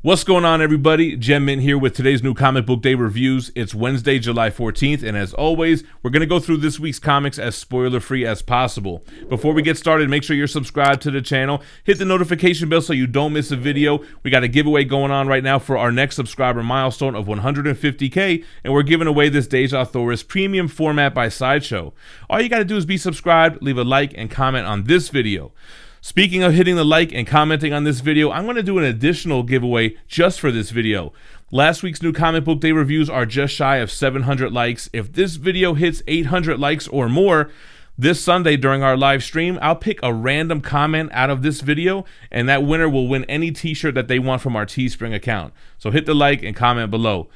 What's going on, everybody? Gem Mint here with today's new comic book day reviews. It's Wednesday, July 14th, and as always, we're going to go through this week's comics as spoiler-free as possible. Before we get started, make sure you're subscribed to the channel. Hit the notification bell so you don't miss a video. We got a giveaway going on right now for our next subscriber milestone of 150K, and we're giving away this Deja Thoris premium format by Sideshow. All you got to do is be subscribed, leave a like, and comment on this video. Speaking of hitting the like and commenting on this video, I'm going to do an additional giveaway just for this video. Last week's new comic book day reviews are just shy of 700 likes. If this video hits 800 likes or more, this Sunday during our live stream, I'll pick a random comment out of this video, and that winner will win any t-shirt that they want from our Teespring account. So hit the like and comment below.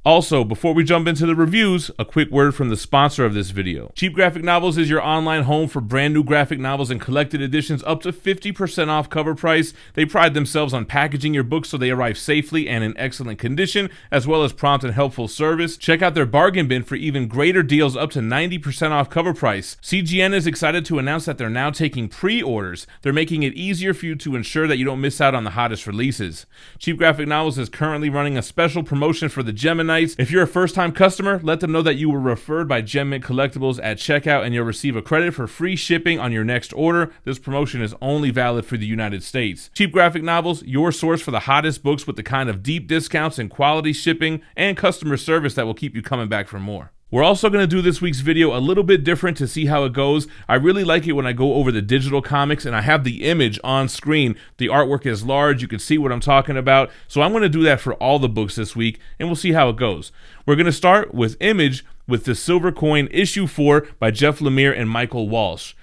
Also, before we jump into the reviews, a quick word from the sponsor of this video. Cheap Graphic Novels is your online home for brand new graphic novels and collected editions up to 50% off cover price. They pride themselves on packaging your books so they arrive safely and in excellent condition, as well as prompt and helpful service. Check out their bargain bin for even greater deals up to 90% off cover price. CGN is excited to announce that they're now taking pre-orders. They're making it easier for you to ensure that you don't miss out on the hottest releases. Cheap Graphic Novels is currently running a special promotion for the Gemini. If you're a first-time customer, let them know that you were referred by Gem Mint Collectibles at checkout, and you'll receive a credit for free shipping on your next order. This promotion is only valid for the United States. Cheap Graphic Novels, your source for the hottest books with the kind of deep discounts and quality shipping and customer service that will keep you coming back for more. We're also going to do this week's video a little bit different to see how it goes. I really like it when I go over the digital comics and I have the image on screen. The artwork is large, you can see what I'm talking about. So I'm going to do that for all the books this week, and we'll see how it goes. We're going to start with Image with the Silver Coin issue 4 by Jeff Lemire and Michael Walsh.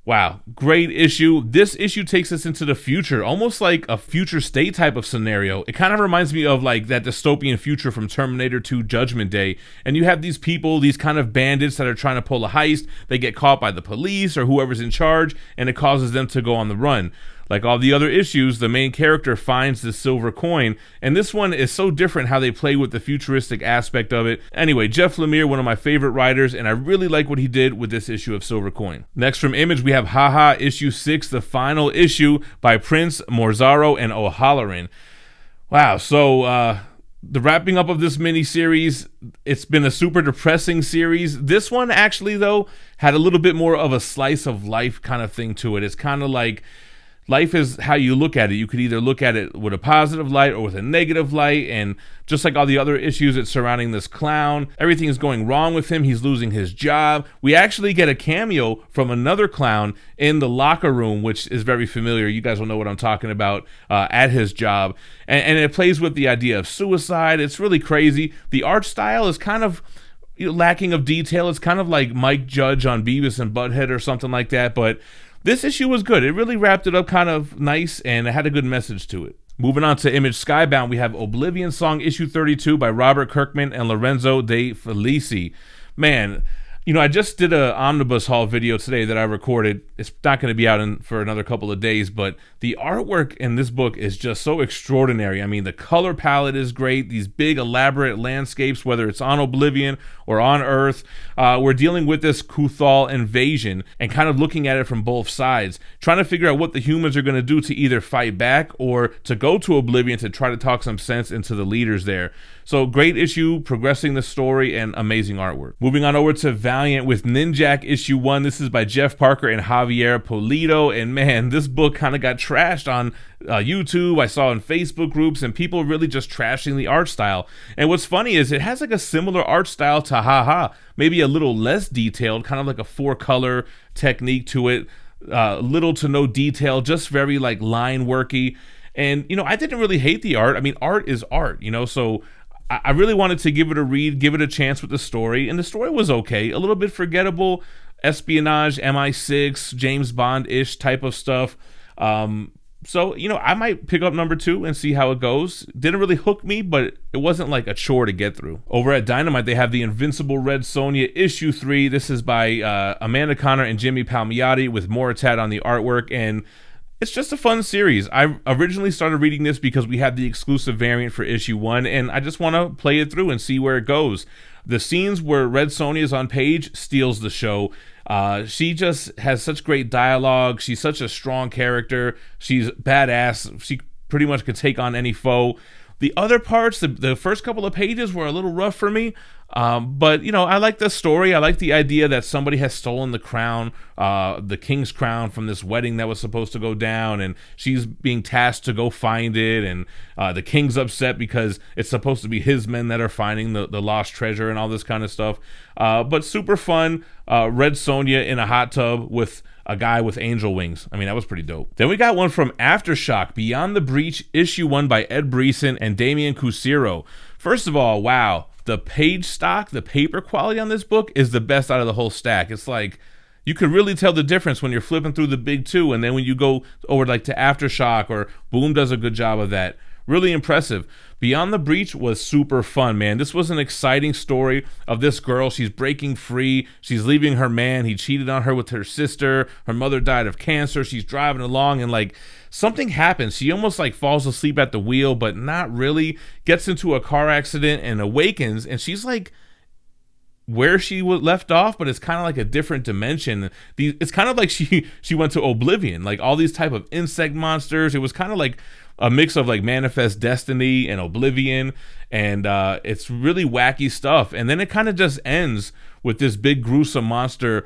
Wow, great issue. This issue takes us into the future, almost like a future state type of scenario. It kind of reminds me of like that dystopian future from Terminator 2 Judgment Day. And you have these people, these kind of bandits that are trying to pull a heist. They get caught by the police or whoever's in charge, and it causes them to go on the run. Like all the other issues, the main character finds the silver coin, and this one is so different how they play with the futuristic aspect of it. Anyway, Jeff Lemire, one of my favorite writers, and I really like what he did with this issue of Silver Coin. Next from Image, we have Haha issue 6, the final issue by Prince, Morzaro, and O'Halloran. Wow, so the wrapping up of this mini-series, it's been a super depressing series. This one actually, though, had a little bit more of a slice of life kind of thing to it. It's kind of like life is how you look at it. You could either look at it with a positive light or with a negative light, and just like all the other issues that's surrounding this clown, everything is going wrong with him. He's losing his job. We actually get a cameo from another clown in the locker room, which is very familiar. You guys will know what I'm talking about, at his job. And it plays with the idea of suicide. It's really crazy. The art style is kind of lacking of detail. It's kind of like Mike Judge on Beavis and Butthead or something like that, but this issue was good. It really wrapped it up kind of nice, and it had a good message to it. Moving on to Image Skybound, we have Oblivion Song issue 32 by Robert Kirkman and Lorenzo De Felici. Man, I just did a Omnibus Haul video today that I recorded. It's not going to be out for another couple of days, but the artwork in this book is just so extraordinary. I mean, the color palette is great. These big, elaborate landscapes, whether it's on Oblivion or on Earth. We're dealing with this Kuthal invasion and kind of looking at it from both sides, trying to figure out what the humans are going to do to either fight back or to go to Oblivion to try to talk some sense into the leaders there. So great issue, progressing the story, and amazing artwork. Moving on over to Valiant with Ninjak issue 1. This is by Jeff Parker and Javier Polito. And man, this book kind of got trashed on YouTube. I saw in Facebook groups, and people really just trashing the art style. And what's funny is it has like a similar art style to Haha, maybe a little less detailed, kind of like a 4-color technique to it. Little to no detail, just very like line worky. And I didn't really hate the art. I mean, art is art, so I really wanted to give it a read, give it a chance with the story, and the story was okay. A little bit forgettable, espionage, MI6, James Bond-ish type of stuff. So, I might pick up number 2 and see how it goes. Didn't really hook me, but it wasn't like a chore to get through. Over at Dynamite, they have the Invincible Red Sonja issue 3. This is by Amanda Connor and Jimmy Palmiotti with Moritad on the artwork, and it's just a fun series. I originally started reading this because we had the exclusive variant for issue 1, and I just want to play it through and see where it goes. The scenes where Red Sonja is on page steals the show. She just has such great dialogue. She's such a strong character. She's badass. She pretty much could take on any foe. The other parts, the first couple of pages were a little rough for me. But, you know, I like the story. I like the idea that somebody has stolen the crown, the king's crown from this wedding that was supposed to go down, and she's being tasked to go find it, and the king's upset because it's supposed to be his men that are finding the lost treasure and all this kind of stuff. But super fun. Red Sonja in a hot tub with a guy with angel wings. I mean, that was pretty dope. Then we got one from Aftershock, Beyond the Breach, issue 1 by Ed Brisson and Damian Cusero. First of all, wow. The page stock, the paper quality on this book is the best out of the whole stack. It's like, you could really tell the difference when you're flipping through the big two, and then when you go over like to Aftershock, or Boom does a good job of that. Really impressive. Beyond the Breach was super fun, man. This was an exciting story of this girl. She's breaking free. She's leaving her man. He cheated on her with her sister. Her mother died of cancer. She's driving along, and like something happens. She almost like falls asleep at the wheel, but not really. Gets into a car accident and awakens, and she's like where she was left off, but it's kind of like a different dimension. It's kind of like she went to Oblivion, like all these type of insect monsters. It was kind of like a mix of like Manifest Destiny and Oblivion, and it's really wacky stuff. And then it kind of just ends with this big gruesome monster.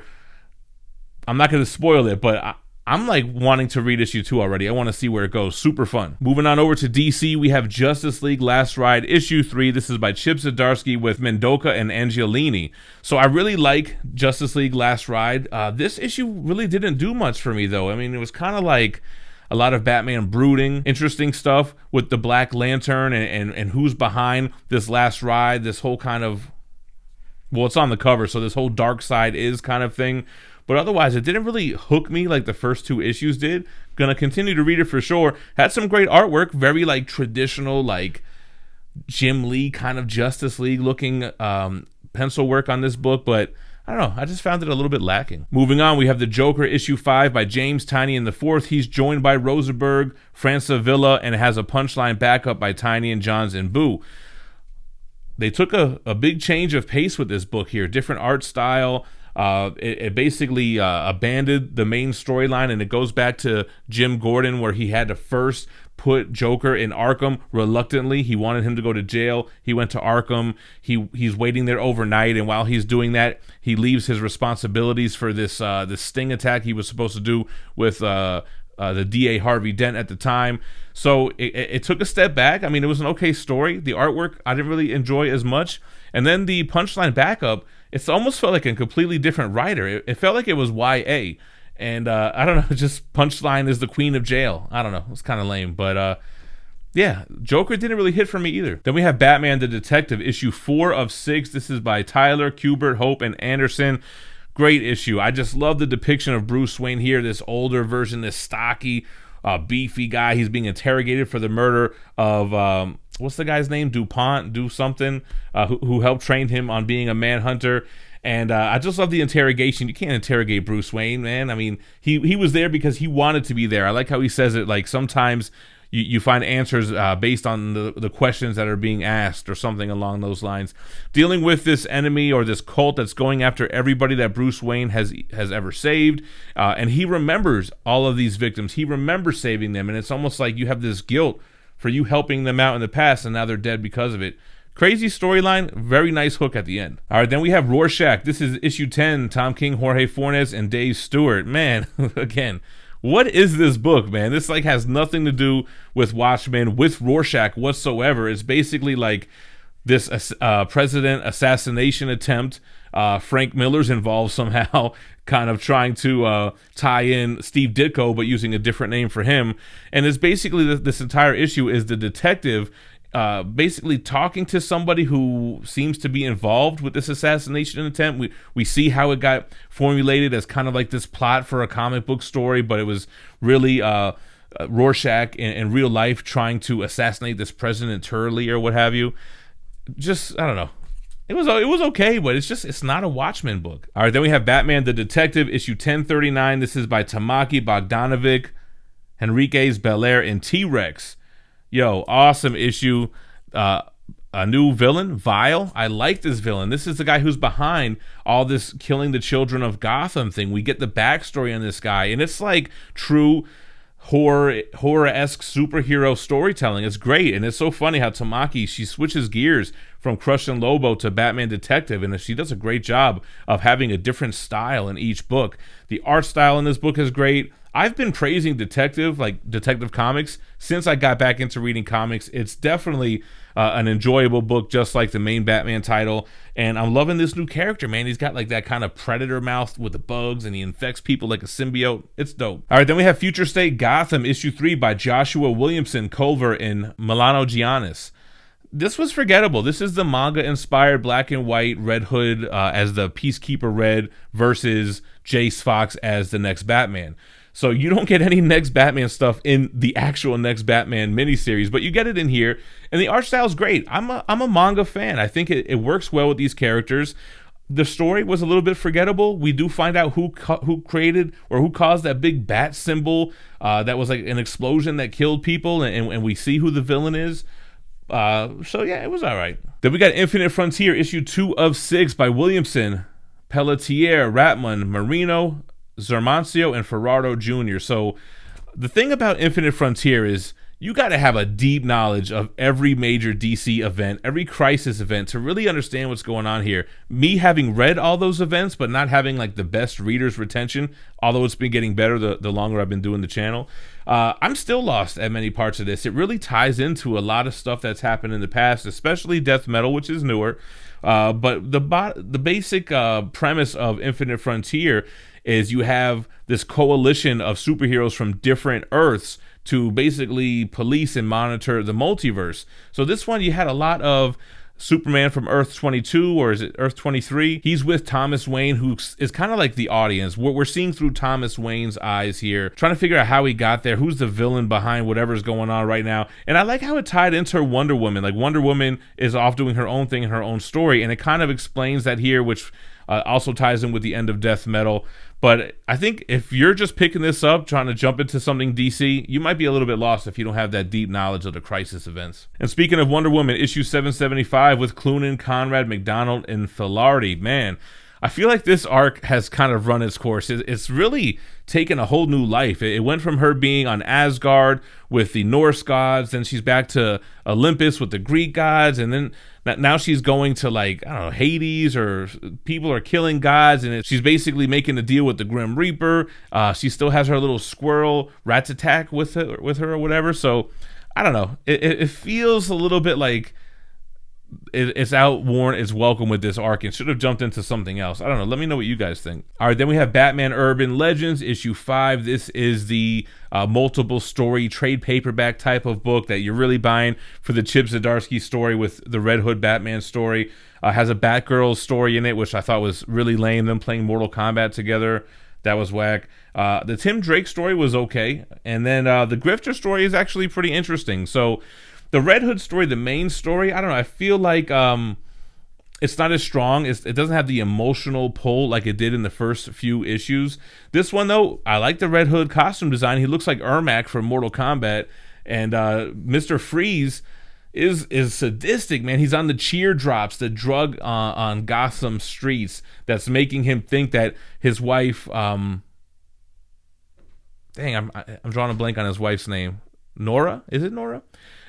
I'm not going to spoil it, but I'm like wanting to read issue 2 already. I want to see where it goes. Super fun. Moving on over to DC, we have Justice League Last Ride issue 3. This is by Chip Zdarsky with Mendoza and Angelini. So I really like Justice League Last Ride. This issue really didn't do much for me though. I mean, it was kind of like a lot of Batman brooding, interesting stuff with the Black Lantern and who's behind this last ride, this whole kind of, well, it's on the cover, so this whole dark side is kind of thing. But otherwise, it didn't really hook me like the first 2 issues did. Gonna continue to read it for sure. Had some great artwork, very like traditional, like Jim Lee kind of Justice League looking pencil work on this book, but I don't know, I just found it a little bit lacking. Moving on, we have The Joker issue 5 by James Tynion IV. He's joined by Rosenberg, Francavilla, and it has a punchline backup by Tynion and Johns and Boo. They took a big change of pace with this book here, different art style. It basically abandoned the main storyline, and it goes back to Jim Gordon, where he had to first put Joker in Arkham reluctantly. He wanted him to go to jail. He went to Arkham. He's waiting there overnight, and while he's doing that, he leaves his responsibilities for this sting attack he was supposed to do with the DA Harvey Dent at the time. So it took a step back. I mean, it was an okay story. The artwork I didn't really enjoy as much. And then the punchline backup, it almost felt like a completely different writer. It felt like it was YA. And I don't know, just punchline is the queen of jail. I don't know. It's kind of lame. But yeah, Joker didn't really hit for me either. Then we have Batman the Detective, issue 4 of 6. This is by Tyler, Kubert, Hope, and Anderson. Great issue. I just love the depiction of Bruce Wayne here, this older version, this stocky, beefy guy. He's being interrogated for the murder of, what's the guy's name? DuPont, do something, who helped train him on being a manhunter. And I just love the interrogation. You can't interrogate Bruce Wayne, man. I mean, he was there because he wanted to be there. I like how he says it, like sometimes you find answers based on the questions that are being asked or something along those lines. Dealing with this enemy or this cult that's going after everybody that Bruce Wayne has ever saved. And he remembers all of these victims. He remembers saving them. And it's almost like you have this guilt for you helping them out in the past, and now they're dead because of it. Crazy storyline, very nice hook at the end. All right, then we have Rorschach. This is issue 10, Tom King, Jorge Fornes, and Dave Stewart. Man, again, what is this book, man? This like has nothing to do with Watchmen, with Rorschach whatsoever. It's basically like this president assassination attempt. Frank Miller's involved somehow, kind of trying to tie in Steve Ditko, but using a different name for him. And it's basically this entire issue is the detective basically talking to somebody who seems to be involved with this assassination attempt. We see how it got formulated as kind of like this plot for a comic book story, but it was really Rorschach in real life trying to assassinate this President Turley or what have you. Just, I don't know. It was okay, but it's not a Watchmen book. All right, then we have Batman the Detective, issue 1039. This is by Tamaki Bogdanovic, Henriquez Belair, and T-Rex. Yo, awesome issue. A new villain, Vile. I like this villain. This is the guy who's behind all this killing the children of Gotham thing. We get the backstory on this guy, and it's like true horror-esque superhero storytelling. It's great, and it's so funny how Tamaki, she switches gears from Crush and Lobo to Batman Detective, and she does a great job of having a different style in each book. The art style in this book is great. I've been praising Detective Comics, since I got back into reading comics. It's definitely an enjoyable book, just like the main Batman title. And I'm loving this new character, man. He's got like that kind of predator mouth with the bugs, and he infects people like a symbiote. It's dope. All right, then we have Future State Gotham issue 3 by Joshua Williamson, Culver, and Milano Giannis. This was forgettable. This is the manga-inspired black and white Red Hood as the Peacekeeper Red versus Jace Fox as the next Batman. So you don't get any Next Batman stuff in the actual Next Batman miniseries, but you get it in here, and the art style is great. I'm a manga fan. I think it works well with these characters. The story was a little bit forgettable. We do find out who created or who caused that big bat symbol that was like an explosion that killed people, and we see who the villain is. So yeah, it was all right. Then we got Infinite Frontier issue 2 of 6 by Williamson, Pelletier, Ratman, Marino, Zermancio, and Ferraro Jr. So the thing about Infinite Frontier is you got to have a deep knowledge of every major DC event, every Crisis event, to really understand what's going on here. Me having read all those events, but not having like the best reader's retention, although it's been getting better the longer I've been doing the channel, I'm still lost at many parts of this. It really ties into a lot of stuff that's happened in the past, especially Death Metal, which is newer. But the basic premise of Infinite Frontier is you have this coalition of superheroes from different Earths to basically police and monitor the multiverse. So this one, you had a lot of Superman from Earth 22, or is it Earth 23? He's with Thomas Wayne, who is kind of like the audience. We're seeing through Thomas Wayne's eyes here, trying to figure out how he got there, who's the villain behind whatever's going on right now. And I like how it tied into Wonder Woman. Like, Wonder Woman is off doing her own thing in her own story, and it kind of explains that here, which also ties in with the end of Death Metal. But I think if you're just picking this up, trying to jump into something DC, you might be a little bit lost if you don't have that deep knowledge of the Crisis events. And speaking of Wonder Woman, issue 775 with Cloonan, Conrad, McDonald, and Filardi. Man, I feel like this arc has kind of run its course. It's really taken a whole new life. It went from her being on Asgard with the Norse gods, then she's back to Olympus with the Greek gods, and then now she's going to, like, I don't know, Hades, or people are killing gods, and she's basically making a deal with the Grim Reaper. She still has her little squirrel Rat-a-Tat with her or whatever. So I don't know. It feels a little bit like it's outworn its welcome with this arc and should have jumped into something else. I don't know. Let me know what you guys think. All right, then we have Batman Urban Legends issue 5. This is the multiple story trade paperback type of book that you're really buying for the Chip Zdarsky story with the Red Hood Batman story. Has a Batgirl story in it, which I thought was really lame. Them playing Mortal Kombat together, that was whack. The Tim Drake story was okay, and then the Grifter story is actually pretty interesting. So the Red Hood story, the main story, I don't know, I feel like it's not as strong. It doesn't have the emotional pull like it did in the first few issues. This one, though, I like the Red Hood costume design. He looks like Ermac from Mortal Kombat. And Mr. Freeze is sadistic, man. He's on the cheer drops, the drug on Gotham streets that's making him think that his wife... I'm drawing a blank on his wife's name. Nora? Is it Nora?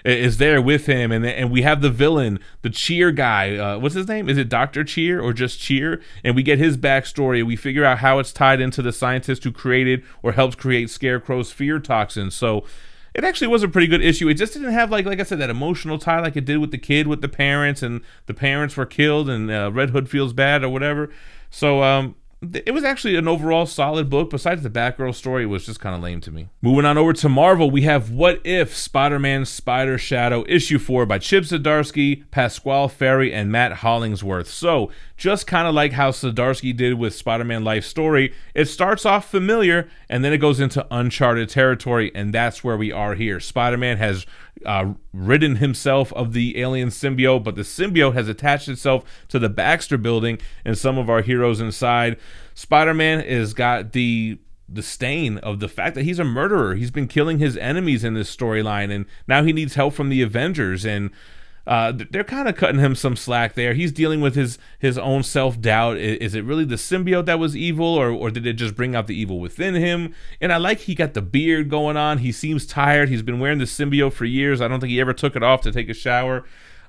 Is there with him, and we have the villain, the Cheer guy. What's his name? Is it Dr. Cheer or just Cheer? And we get his backstory. We figure out how it's tied into the scientist who created or helped create Scarecrow's fear toxin. So it actually was a pretty good issue. It just didn't have, like I said, that emotional tie like it did with the kid, with the parents, and the parents were killed, and Red Hood feels bad or whatever. So it was actually an overall solid book. Besides the Batgirl story, it was just kind of lame to me. Moving on over to Marvel, we have What If Spider-Man Spider Shadow issue 4 by Chip Zdarsky, Pasquale Ferry, and Matt Hollingsworth. So just kind of like how Zdarsky did with Spider-Man Life Story, it starts off familiar and then it goes into uncharted territory, and that's where we are here. Spider-Man has ridden himself of the alien symbiote, but the symbiote has attached itself to the Baxter building and some of our heroes inside. Spider-Man has got the stain of the fact that he's a murderer. He's been killing his enemies in this storyline, and now he needs help from the Avengers. And they're kind of cutting him some slack there. He's dealing with his own self-doubt. Is it really the symbiote that was evil, or did it just bring out the evil within him? And I like he got the beard going on. He seems tired. He's been wearing the symbiote for years. I don't think he ever took it off to take a shower.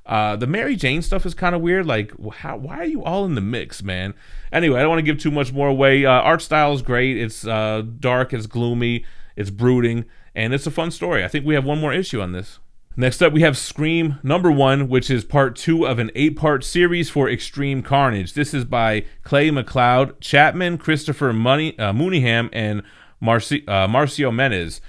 The Mary Jane stuff is kind of weird. Like, why are you all in the mix, man? Anyway, I don't want to give too much more away. Art style is great. It's dark, it's gloomy, it's brooding, and it's a fun story. I think we have one more issue on this. Next up, we have Scream #1, which is part 2 of an 8-part series for Extreme Carnage. This is by Clay McLeod, Chapman, Christopher Mooneyham, and Marcio Menez.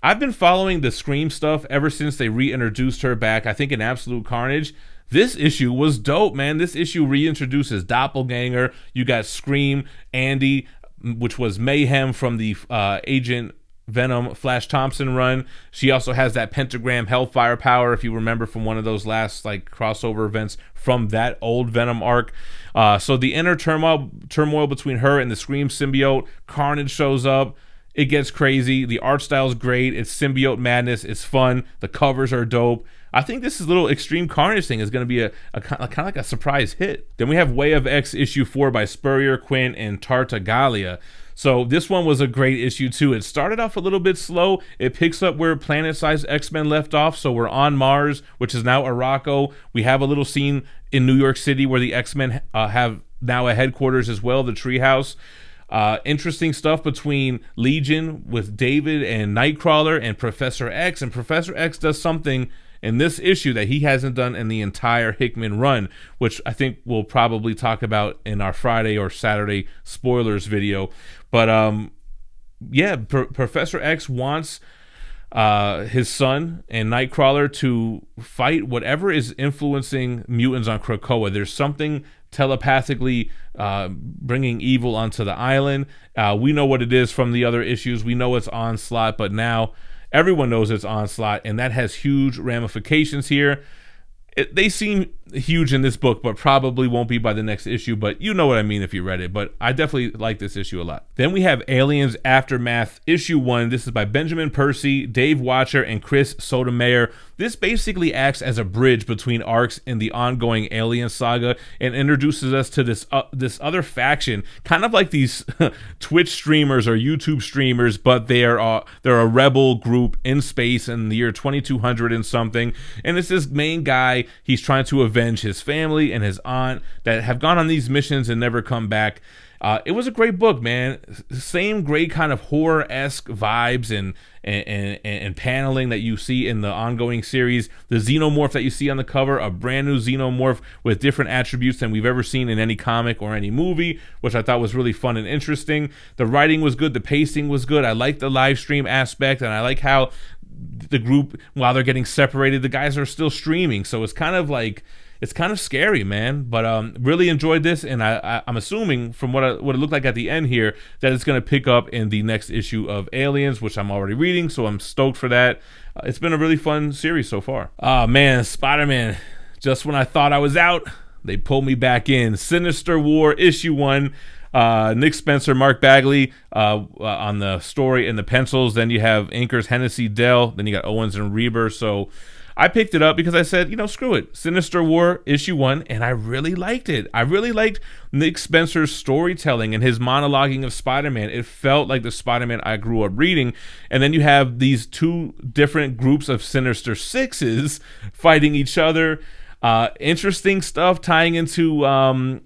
I've been following the Scream stuff ever since they reintroduced her back, I think in Absolute Carnage. This issue was dope, man. This issue reintroduces Doppelganger. You got Scream, Andy, which was Mayhem from the Agent Venom Flash Thompson run. She also has that pentagram Hellfire power, if you remember from one of those last like crossover events from that old Venom arc. So the inner turmoil between her and the Scream symbiote. Carnage shows up. It gets crazy. The art style is great. It's symbiote madness. It's fun. The covers are dope. I think this little Extreme Carnage thing is going to be a kind of like a surprise hit. Then we have Way of X issue 4 by Spurrier, Quinn, and Tartaglia. So this one was a great issue too. It started off a little bit slow. It picks up where Planet-Size X-Men left off. So we're on Mars, which is now Arakko. We have a little scene in New York City where the X-Men have now a headquarters as well, the Treehouse. Interesting stuff between Legion with David and Nightcrawler and Professor X. And Professor X does something in this issue that he hasn't done in the entire Hickman run, which I think we'll probably talk about in our Friday or Saturday spoilers video. But yeah, Professor X wants his son and Nightcrawler to fight whatever is influencing mutants on Krakoa. There's something telepathically bringing evil onto the island. We know what it is from the other issues. We know it's Onslaught, but now everyone knows it's Onslaught, and that has huge ramifications here. They seem huge in this book, but probably won't be by the next issue, but you know what I mean if you read it. But I definitely like this issue a lot. Then we have Aliens Aftermath issue 1. This is by Benjamin Percy, Dave Watcher, and Chris Sotomayor. This basically acts as a bridge between arcs in the ongoing Alien saga and introduces us to this other faction, kind of like these Twitch streamers or YouTube streamers, but they're a rebel group in space in the year 2200 and something. And it's this main guy. He's trying to avenge his family and his aunt that have gone on these missions and never come back. It was a great book, man. Same great kind of horror-esque vibes and paneling that you see in the ongoing series. The xenomorph that you see on the cover, a brand new xenomorph with different attributes than we've ever seen in any comic or any movie, which I thought was really fun and interesting. The writing was good. The pacing was good. I like the live stream aspect, and I like how the group, while they're getting separated, the guys are still streaming. So it's kind of scary, man. But really enjoyed this, and I'm assuming from what it looked like at the end here that it's going to pick up in the next issue of Aliens, which I'm already reading, so I'm stoked for that. It's been a really fun series so far. Oh man, Spider-Man. Just when I thought I was out, they pulled me back in. Sinister War issue 1. Nick Spencer, Mark Bagley on the story and the pencils. Then you have inkers Hennessy Dell. Then you got Owens and Reber. So I picked it up because I said, screw it. Sinister War issue 1, and I really liked it. I really liked Nick Spencer's storytelling and his monologuing of Spider-Man. It felt like the Spider-Man I grew up reading. And then you have these two different groups of Sinister Sixes fighting each other. Interesting stuff tying into One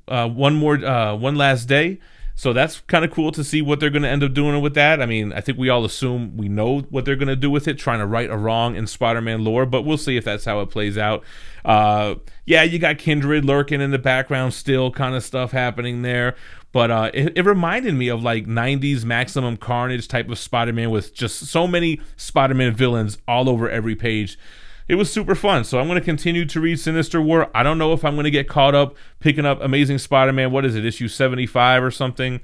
Last Day. So that's kind of cool to see what they're going to end up doing with that. I mean, I think we all assume we know what they're going to do with it, trying to right a wrong in Spider-Man lore, but we'll see if that's how it plays out. Yeah, you got Kindred lurking in the background still, kind of stuff happening there. But it reminded me of like 90s Maximum Carnage type of Spider-Man with just so many Spider-Man villains all over every page. It was super fun, so I'm going to continue to read Sinister War. I don't know if I'm going to get caught up picking up Amazing Spider-Man, what is it, issue 75 or something?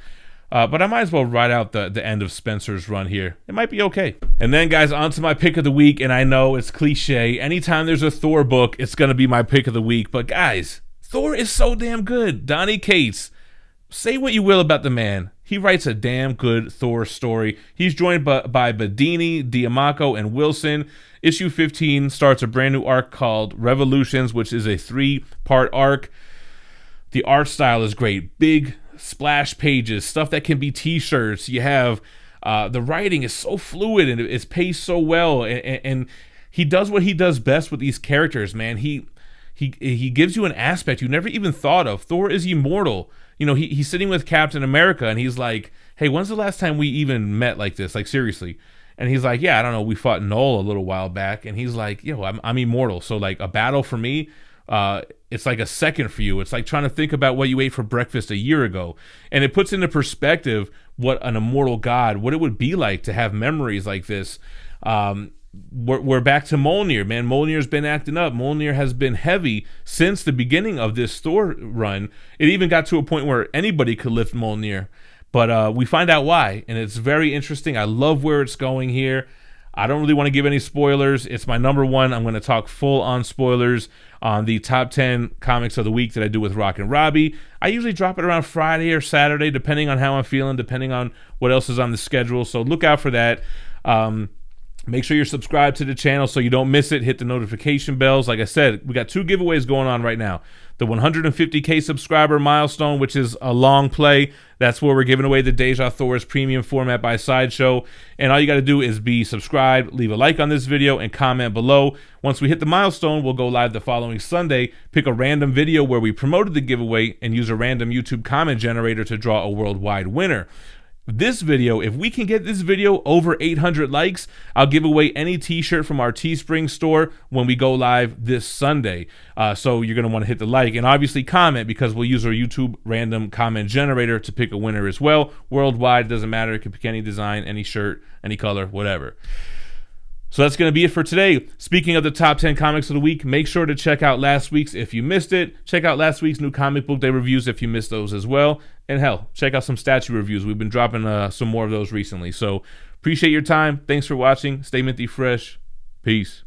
But I might as well ride out the end of Spencer's run here. It might be okay. And then, guys, on to my pick of the week, and I know it's cliche. Anytime there's a Thor book, it's going to be my pick of the week. But, guys, Thor is so damn good. Donny Cates, say what you will about the man. He writes a damn good Thor story. He's joined by Bedini, Diamaco, and Wilson. Issue 15 starts a brand new arc called Revolutions, which is a 3-part arc. The art style is great. Big splash pages, stuff that can be t-shirts. You have the writing is so fluid and it's paced so well, and he does what he does best with these characters, man. He gives you an aspect you never even thought of. Thor is immortal. You know, he's sitting with Captain America and he's like, hey, when's the last time we even met like this? Like, seriously. And he's like, yeah, I don't know, we fought Null a little while back. And he's like, yo, I'm immortal. So like a battle for me, it's like a second for you. It's like trying to think about what you ate for breakfast a year ago. And it puts into perspective what an immortal god, what it would be like to have memories like this. We're back to Mjolnir, man. Mjolnir's been acting up. Mjolnir has been heavy since the beginning of this Thor run. It even got to a point where anybody could lift Mjolnir. But we find out why, and it's very interesting. I love where it's going here. I don't really want to give any spoilers. It's my number one. I'm going to talk full on spoilers on the top 10 comics of the week that I do with Rock and Robbie. I usually drop it around Friday or Saturday, depending on how I'm feeling, depending on what else is on the schedule. So look out for that. Make sure you're subscribed to the channel so you don't miss it. Hit the notification bells. Like I said, we got 2 giveaways going on right now. The 150K subscriber milestone, which is a long play. That's where we're giving away the Deja Thor's premium format by Sideshow. And all you got to do is be subscribed, leave a like on this video, and comment below. Once we hit the milestone, we'll go live the following Sunday, pick a random video where we promoted the giveaway, and use a random YouTube comment generator to draw a worldwide winner. This video, if we can get this video over 800 likes, I'll give away any t-shirt from our Teespring store when we go live this Sunday. So you're going to want to hit the like and obviously comment, because we'll use our YouTube random comment generator to pick a winner as well. Worldwide, doesn't matter. It can pick any design, any shirt, any color, whatever. So that's going to be it for today. Speaking of the top 10 comics of the week, make sure to check out last week's if you missed it. Check out last week's new comic book day reviews if you missed those as well. And hell, check out some statue reviews. We've been dropping some more of those recently. So appreciate your time. Thanks for watching. Stay minty fresh. Peace.